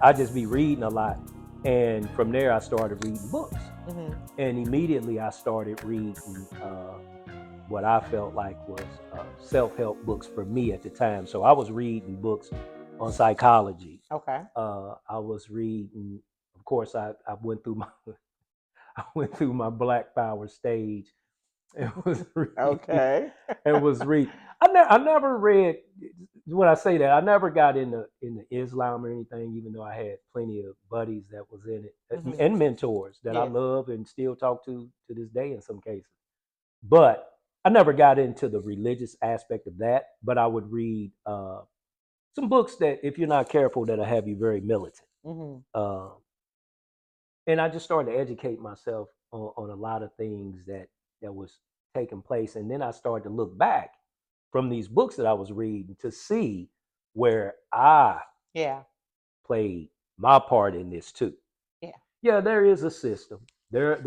I just be reading a lot, and from there I started reading books, Mm-hmm. and immediately I started reading what I felt like was self-help books for me at the time. So I was reading books on psychology. Okay. I was reading, of course, I went through my I went through my Black Power stage and was reading Okay. and was read. I never read. When I say that, I never got into Islam or anything, even though I had plenty of buddies that was in it Mm-hmm. and mentors that I Yes. love and still talk to this day in some cases. But I never got into the religious aspect of that. But I would read some books that, if you're not careful, that'll have you very militant. Mm-hmm. Uh, and I just started to educate myself on a lot of things that was taking place, and then I started to look back from these books that I was reading to see where I Yeah. played my part in this too. Yeah. Yeah, there is a system. There's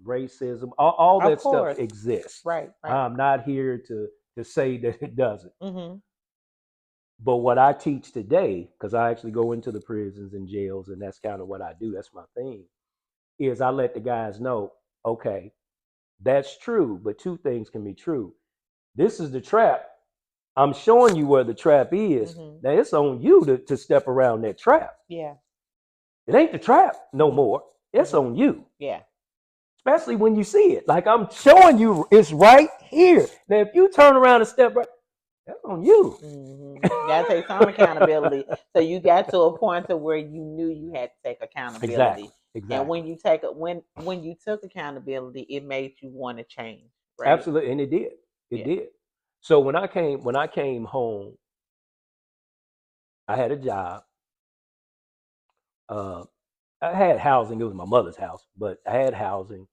racism. All Of that stuff course. exists. Right. Right. I'm not here to say that it doesn't. Mm-hmm. But what I teach today, because I actually go into the prisons and jails, and that's kind of what I do. That's my thing. Is I let the guys know, okay, that's true, but two things can be true. This is the trap. I'm showing you where the trap is. Mm-hmm. Now it's on you to step around that trap. Yeah. It ain't the trap no Mm-hmm. more. It's Mm-hmm. on you. Yeah. Especially when you see it. Like I'm showing you it's right here. Now if you turn around and step right, that's on you. Mm-hmm. Got to take some accountability. So you got to a point to where you knew you had to take Exactly. accountability, and Exactly. when you took accountability, it made you want to change, right? Absolutely. And it did. It Yeah. did. So when I came home, I had a job. Uh, I had housing. It was my mother's house, but I had housing.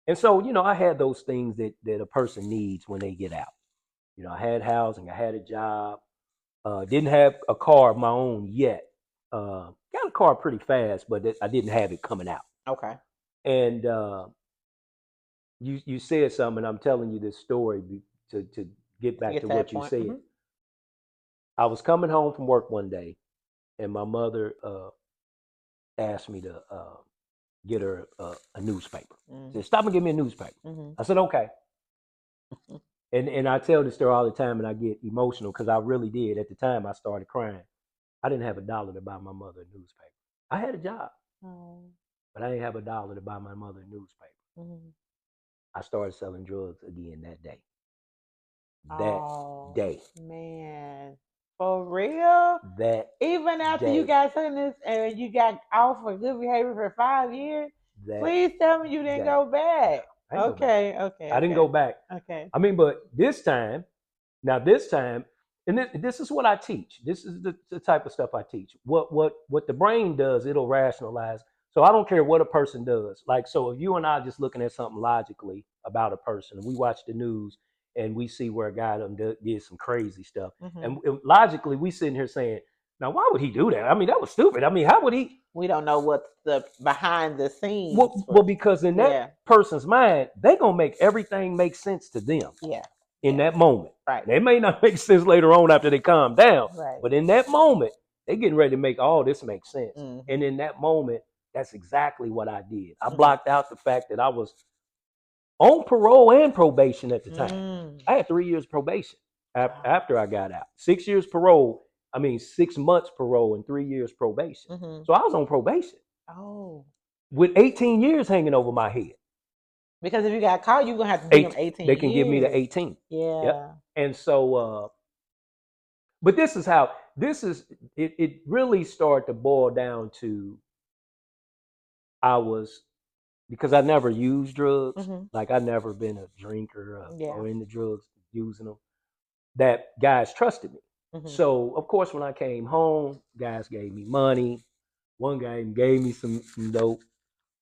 And so, I had those things that a person needs when they get out. I had housing, I had a job, didn't have a car of my own yet. Got a car pretty fast, but I didn't have it coming out. Okay. And you said something, and I'm telling you this story to get To back get to to that what you point. said. Mm-hmm. I was coming home from work one day, and my mother asked me to get her a newspaper. She Mm-hmm. said, "Stop and give me a newspaper." Mm-hmm. I said, "Okay." And I tell this story all the time, and I get emotional because I really did. At the time, I started crying. I didn't have a dollar to buy my mother a newspaper. I had a job, Oh. but I didn't have a dollar to buy my mother a newspaper. Mm-hmm. I started selling drugs again that day. That Oh day. man, for real? That Even after you day. got sentenced and you got off for good behavior for 5 years, That please tell me you didn't day. go No, back. I didn't go back. Okay, okay, I didn't go okay, back. okay. I mean, but this time, and this is what I teach. This is the type of stuff I teach. What the brain does, it'll rationalize. So I don't care what a person does. Like, so if you and I just looking at something logically about a person, and we watch the news and we see where a guy did some crazy stuff, Hmm. and logically we sitting here saying, now why would he do that? I mean, that was stupid. I mean, how would he? We don't know what's the behind the scenes Well, for. because in that Yeah, person's mind, they gonna make everything make sense to them yeah, in yeah. that moment. Right, They may not make sense later on after they calm down, right. but in that moment, they getting ready to make all this make sense. And Hmm. in that moment, that's exactly what I did. I Hmm. blocked out the fact that I was on parole and probation at the time. Mm. I had 3 years probation after I got out. 6 years parole. I mean, 6 months parole and 3 years probation. Hmm. So I was on probation Oh, with 18 years hanging over my head. because if you got caught, you're gonna have to do them 8, they 18 can give me the years. 18. Yep. Yeah. And so, but this is how it really started to boil down to I was because I never used drugs, Hmm. like I never been a drinker Yeah. or into drugs, using them. That guys trusted me. Hmm. So of course, when I came home, guys gave me money. One guy even gave me some dope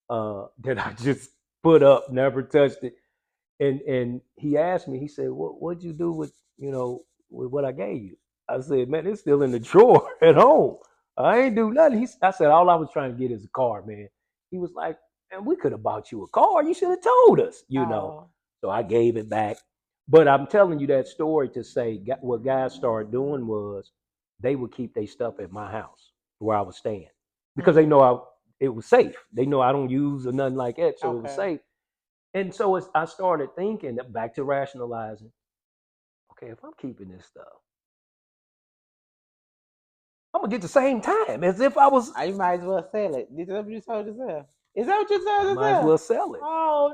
that I just put up, never touched it. And he asked me, he said, what'd you do with what I gave you? I said, man, it's still in the drawer at home. I ain't do nothing. I said, all I was trying to get is a car, man. He was like, man, we could have bought you a car. You should have told us. Oh. So I gave it back. But I'm telling you that story to say what guys started doing was they would keep their stuff at my house. where I was staying because they know it was safe. They know I don't use or nothing like that, so it was Okay. safe. And so I started thinking back to rationalizing. Okay, if I'm keeping this stuff, I'm gonna get the same time as if I was. You might as well sell it. Is that what you told yourself? Is that what you told I might as yourself? well sell it. Oh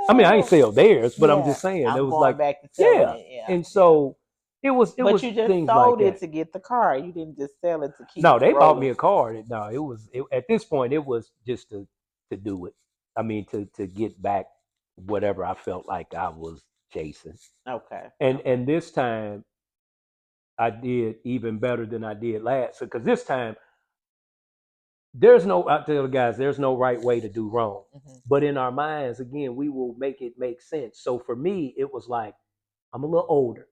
I mean, I ain't no. sell theirs, but I'm Yeah, just saying it I'm was going like, back to selling yeah. it. Yeah, And yeah. so it But was you just things like sold it that. to get the car. You didn't just sell it to keep No, it they bought me rolling. a car. No, at this point it was just to do it. I mean, to get back whatever I felt like I was chasing. Okay. And this time I did even better than I did last. Because this time I tell the guys, there's no right way to do wrong. Mm-hmm. But in our minds, again, we will make it make sense. So for me, it was like I'm a little older.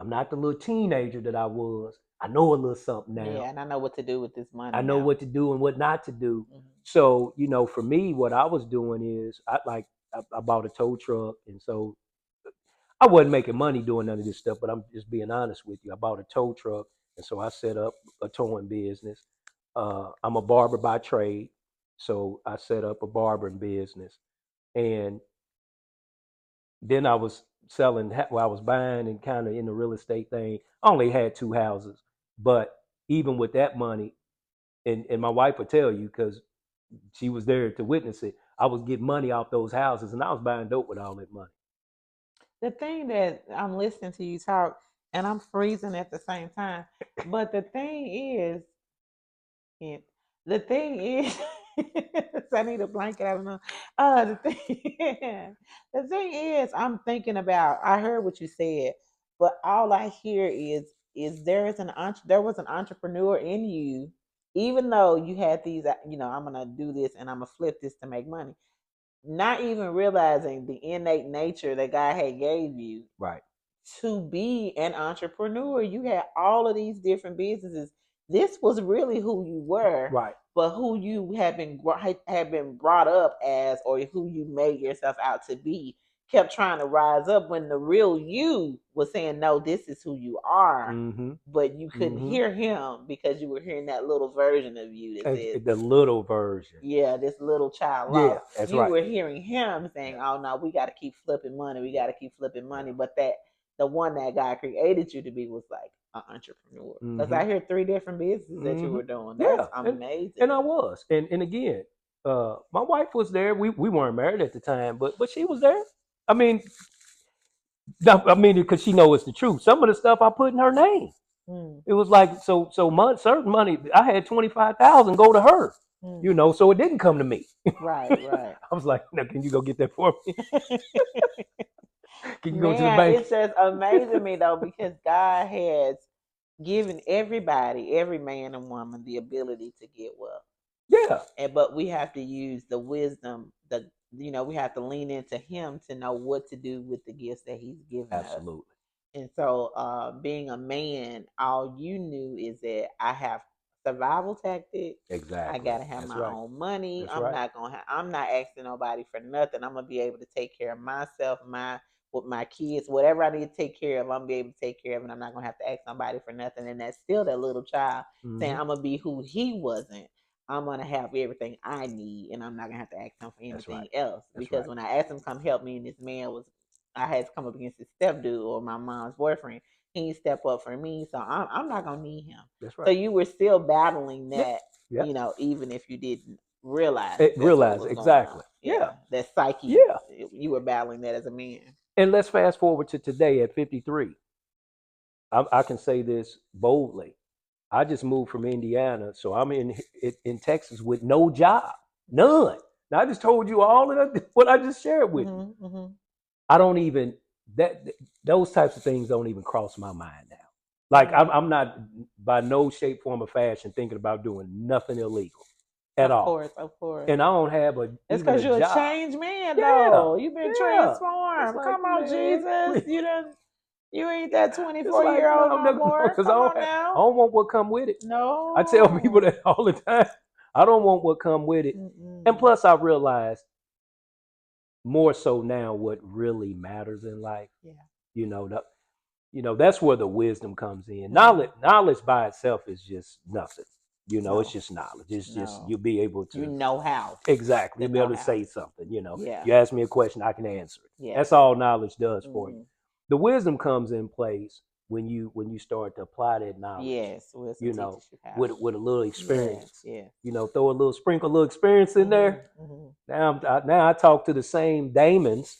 I'm not the little teenager that I was. I know a little something Yeah, now. and I know what to do with this money I know now. what to do and what not to do. Mm-hmm. So, for me, what I was doing is I bought a tow truck. And so I wasn't making money doing none of this stuff, but I'm just being honest with you. I bought a tow truck. And so I set up a towing business. I'm a barber by trade. So I set up a barbering business. And then I was I was buying and kind of in the real estate thing. I only had two houses, but even with that money, and my wife would tell you because she was there to witness it, I was getting money off those houses, and I was buying dope with all that money. The thing that I'm listening to you talk, and I'm freezing at the same time. But the thing is, and the thing is, I need a blanket. I don't know. The thing is, I'm thinking about. I heard what you said, but all I hear is there was an entrepreneur in you, even though you had these. I'm gonna do this and I'm gonna flip this to make money. Not even realizing the innate nature that God had gave you Right. to be an entrepreneur. You had all of these different businesses. This was really who you were, Right. but who you had been brought up as, or who you made yourself out to be, kept trying to rise up when the real you was saying, "No, this is who you are." Mm-hmm. But you couldn't Mm-hmm. hear him because you were hearing that little version of you that says, The little version. yeah, this little child Yeah, lost. that's You right. were hearing him saying, Yeah. "Oh no, we got to keep flipping money. We Yeah. got to keep flipping money." Yeah. But that the one that God created you to be was like an entrepreneur. Because Mm-hmm. I hear three different businesses that you Mm-hmm. were doing. That's Yeah, and amazing. I was, and again, my wife was there. We weren't married at the time, but she was there. I mean, because she knows it's the truth. Some of the stuff I put in her name. Mm, It was like certain money. I had 25,000 go to her. mm. So it didn't come to me. Right, right. I was like, no, can you go get that for me? Can you go to the Man, bank? it's just amazing me though because God has given everybody, every man and woman, the ability to get wealth. Yeah, But we have to use the wisdom, we have to lean into him to know what to do with the gifts that he's given us. absolutely. And so being a man, all you knew is that I have survival tactics. I Exactly. gotta have That's my right. own money. That's right. I'm not asking nobody for nothing. I'm gonna be able to take care of myself, with my kids, whatever I need to take care of, I'm gonna be able to take care of, and I'm not gonna have to ask somebody for nothing. And that's still that little child saying, Mm-hmm. I'm gonna be who he wasn't. I'm gonna have everything I need, and I'm not gonna have to ask him for That's right. anything else. That's Because right. when I asked him to come help me, and this man was, I had to come up against his stepdude or my mom's boyfriend. He step up for me, so I'm not gonna need him. That's So right. you were still battling Yep. that, Yep. even if you didn't realize that's what Realize was going on. exactly. Yeah. Yeah, that psyche, Yeah. you were battling that as a man. And let's fast forward to today at 53. I can say this boldly. I just moved from Indiana, so I'm in Texas with no job, none. Now I just told you all of that, what I just shared with you. Mm-hmm, mm-hmm. I don't even that those types of things don't even cross my mind now. Like Mm. I'm not by no shape, form, or fashion thinking about doing nothing illegal at Of all. course, of course. And I don't have It's even because a you're a job. changed man, Yeah, though. You've been yeah. It's transformed. like, Come on, man, Jesus. please. You ain't that It's 24 like, year old no, no no, more. because Come on I now. don't want what come with it. I tell people No. that all the time. I don't want what come with it. And Mm-mm. plus, I realize more so now what really matters in life. Yeah. You know, the, that's where the wisdom comes in. Mm-hmm. Knowledge by itself is just nothing. You know, it's No, just knowledge. It's just no. you'll be able You to know how. exactly. The You'll be able know to how. say something. You know, Yeah. you ask me a question, I can answer it. Yeah. That's all knowledge does for you. Hmm. The wisdom comes in place when you start to apply that knowledge. Yes. Wisdom You know, teaches you how. with a little Yes. experience. Yes. You know, throw a little sprinkle, a little experience in Hmm. there. Hmm. Now I talk to the same Damons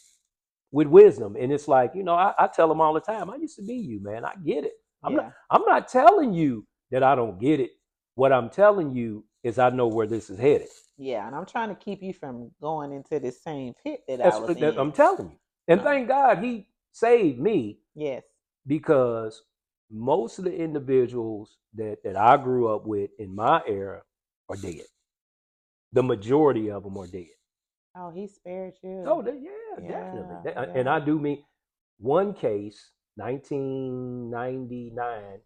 with wisdom, and it's like I tell them all the time. I used to be you, man. I get it. Yeah. I'm not telling you that I don't get it. What I'm telling you is I know where this is headed. Yeah. And I'm trying to keep you from going into the same pit that I That's was that in. I'm telling you. And Um, thank God he saved me yes. because most of the individuals that I grew up with in my era are dead. The majority of them are dead. Oh, he spared you. Oh, yeah, definitely. Yeah. And I Yeah. do mean one case, 1999.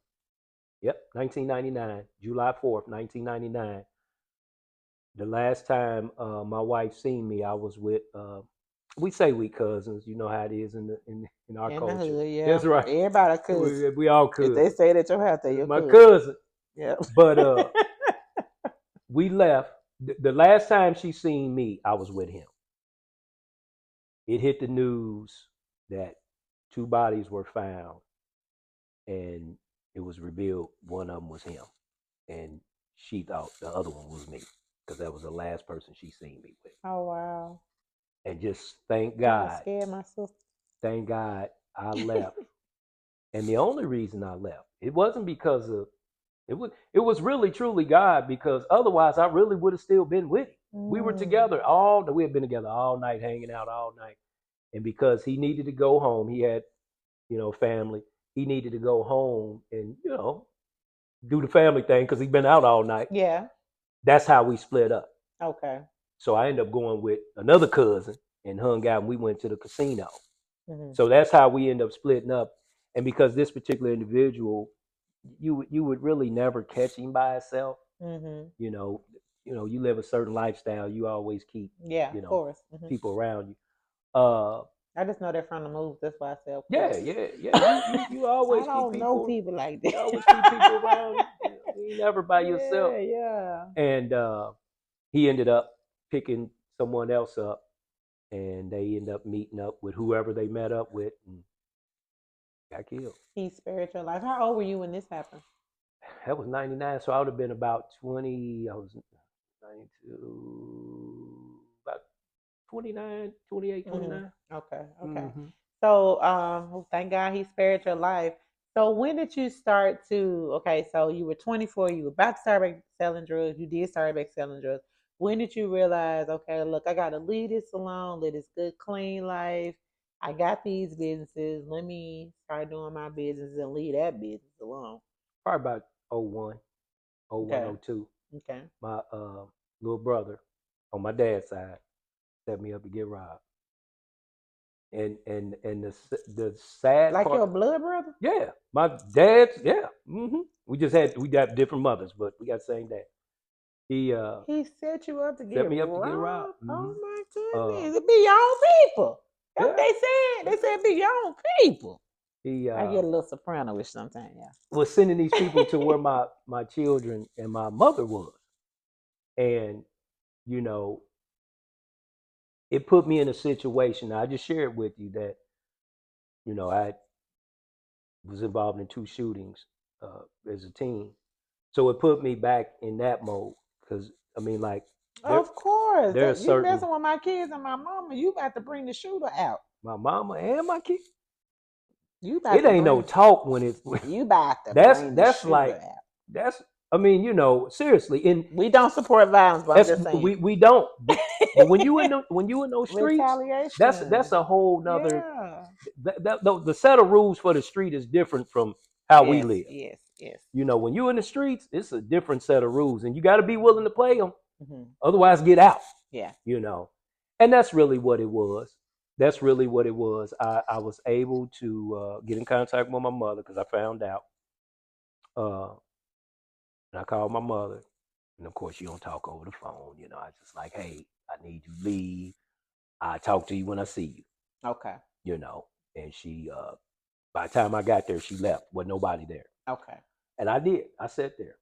Yep, 1999, July 4th, 1999. The last time my wife seen me, I was with. We say we cousins. You know how it is in our In the culture. hood, yeah. That's right. Everybody a cousin. We all If they cousins. say that your house, they your My cousin. cousin. Yeah. But we left. The last time she seen me, I was with him. It hit the news that two bodies were found, and it was revealed one of them was him, and she thought the other one was me because that was the last person she seen me with. Oh wow. And just Y'all scared my sister. thank God, I left. And the only reason I left, it wasn't because of it was really truly God because otherwise I really would have still been with him. We were Mm. together we had been together all night, hanging out all night. And because he needed to go home, he had family. He needed to go home and do the family thing because he'd been out all night. Yeah. That's how we split up. Okay. So I ended up going with another cousin and hung out, and we went to the casino. Hmm. So that's how we end up splitting up. And because this particular individual, you would really never catch him by himself. Hmm. You know, you live a certain lifestyle. You always keep Yeah, you of know course. Hmm. people around you. Uh, I just know they're from the moves. That's why I say, of yeah, course. yeah, yeah. You I always keep don't know people. people like You that. always keep people around you. You never by yourself. Yeah, yeah. And he ended up picking someone else up, and they end up meeting up with whoever they met up with and got killed. He spared your life. How old were you when this happened? That was 99, so I would have been about 20. I was 92, about 29, 28, Hmm. 29. Okay, okay. Mm-hmm. So, well, thank God he spared your life. So, when did you start to? Okay, so you were 24. You were about to start back selling drugs. You did start back selling drugs. When did you realize? Okay, look, I got to leave this alone. Live this good, clean life. I got these businesses. Let me start doing my business and leave that business alone. Probably about 01, 01, Okay, 02. okay. My little brother on my dad's side set me up to get robbed. And the sad Like part, your blood brother? yeah, my dad's, yeah. We got different mothers, but we got the same dad. He He set you up to set get me up to get robbed. robbed. Oh my Uh, goodness! It be your own people. That's what yeah, they said. They said it be your own people. he I get a little soprano-ish sometimes, yeah. was sending these people to where my children and my mother was, and you know, it put me in a situation. I just shared with you that I was involved in two shootings as a teen, so it put me back in that mode because I mean, like there Of course. there are You certain messing with my kids and my mama, you about to bring the shooter out. my mama and my kid. You about It to ain't no bring talk when it's you about to that's bring the that's shooter like out. that's I mean seriously and We don't support violence, but I'm that's just saying. we don't but when you in those streets that's Retaliation. a whole nother Yeah. the set of rules for the street is different from how we Yes, live. yes, yes. When you in the streets it's a different set of rules and you got to be willing to play them, Hmm. otherwise get out. Yeah. you know and that's really what it was. That's really what it was. I was able to get in contact with my mother because I found out. uh, and I called my mother, and of course, you don't talk over the phone. I just like, hey, I need you to leave. I talk to you when I see you. Okay. You know, and she, by the time I got there, she left. Wasn't nobody there, Okay. and I did. I sat there,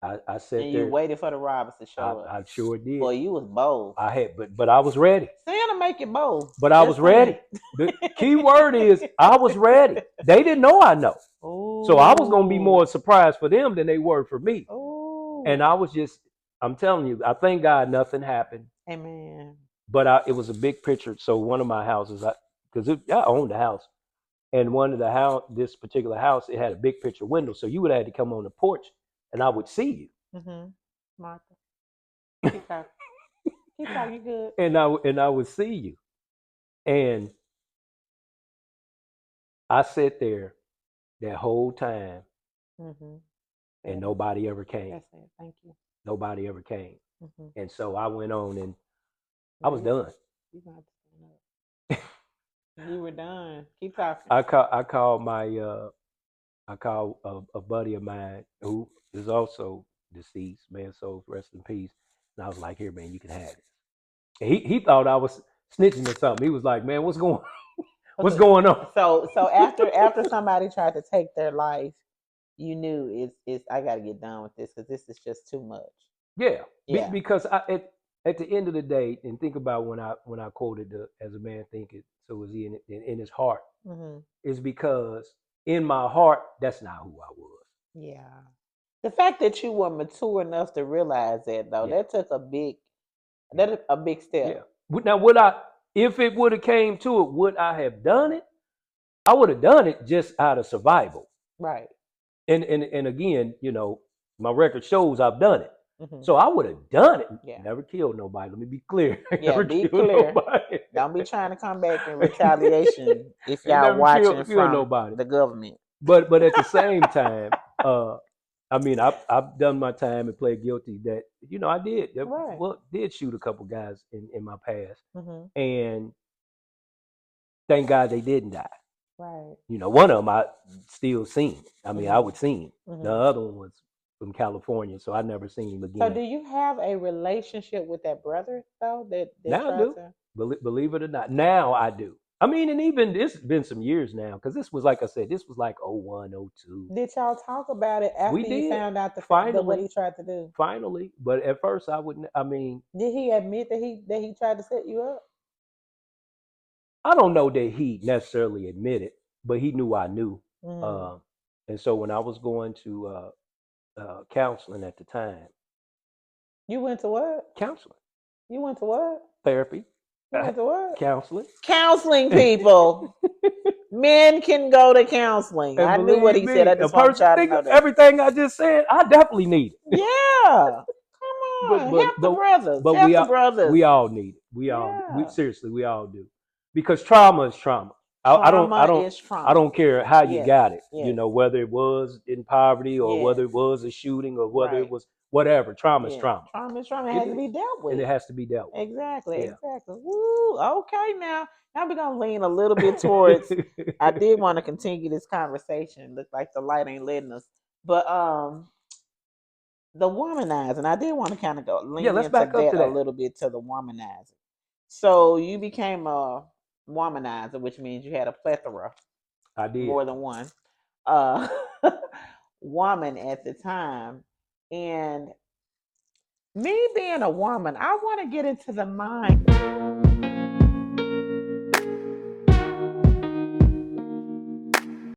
I sat And you there. waited for the robbers to show up. I sure did. Boy, you was bold. I had, but I was ready. Santa make it bold. But I was Just saying. ready. The key word is I was ready. They didn't know I know. So I was gonna be more surprised for them than they were for me. Ooh. And I was just, I'm telling you, I thank God nothing happened. Amen. But it was a big picture. So one of my houses, because I owned the house, and one of the house, this particular house, it had a big picture window. So you would have to come on the porch, and I would see you. Mm-hmm. Martha, keep talking. Keep talking. Good. And I would see you, and I sat there that whole time, Mm-hmm. and nobody ever came. That's it. Thank you. Nobody ever came. Mm-hmm. And so I went on, and I was done. You gonna have to stand up. You were done. Keep talking. I called a buddy of mine who is also deceased, man, so rest in peace. And I was like, here, man, you can have this. And he thought I was snitching or something. He was like, man, what's going on? So after somebody tried to take their life, you knew it's I got to get done with this because this is just too much. Yeah, Yeah. because at the end of the day, and think about when I quoted as a man thinketh, so is he in his heart, Mm-hmm. is because in my heart, that's not who I was. Yeah. The fact that you were mature enough to realize that though, Yeah. that took a big step. Yeah. Now, if it would have came to it, would I have done it? I would have done it just out of survival. Right. And again, my record shows I've done it. Mm-hmm. So I would have done it. Yeah. Never killed nobody. Let me be clear. Yeah, never be killed clear. Nobody. Don't be trying to come back in retaliation if Ain't y'all never watching killed from nobody. the government. But at the same time, I mean, I've done my time and pled guilty. That I did. Right. Well, did shoot a couple guys in my past, Mm-hmm. and thank God they didn't die. Right. One of them I still seen. I mean, Mm-hmm. I would see him. Mm-hmm. The other one was from California, so I never seen him again. So, do you have a relationship with that brother though? That now I tried do. to Believe it or not, now I do. I mean, and even it's been some years now because this was like I said, this was like 01, 02. Did y'all talk about it after We you did found out what finally, he tried to do? finally. But at first, I wouldn't. I mean, Did he admit that he tried to set you up? I don't know that he necessarily admitted, but he knew I knew. Mm. And so when I was going to counseling at the time, You went to what? counseling, You went to what? therapy, You went to what? counseling. Counseling people. Men can go to counseling. And I knew what believe he said. me, I a just want person y'all to think know that. everything I just said, I definitely need it. Yeah. Come on. Help the brothers. But Help the brothers. we all need it. We Yeah. seriously, we all do. Because trauma is trauma. Trauma is trauma. I don't care how you Yes. got it. Yes. Whether it was in poverty or Yes. whether it was a shooting or whether Right. it was whatever. Trauma is Yeah. trauma. Trauma is trauma. It has to be dealt with. And it has to be dealt with. Exactly. Yeah. Exactly. Woo. Okay. Now we're gonna lean a little bit towards. I did want to continue this conversation. Look like the light ain't letting us. But the womanizing. I did want to kind of go lean Yeah, let's into back up that to a that. little bit to the womanizing. So you became a womanizer, which means you had a plethora, I did. more than one, uh, woman at the time. And me being a woman, I want to get into the mind.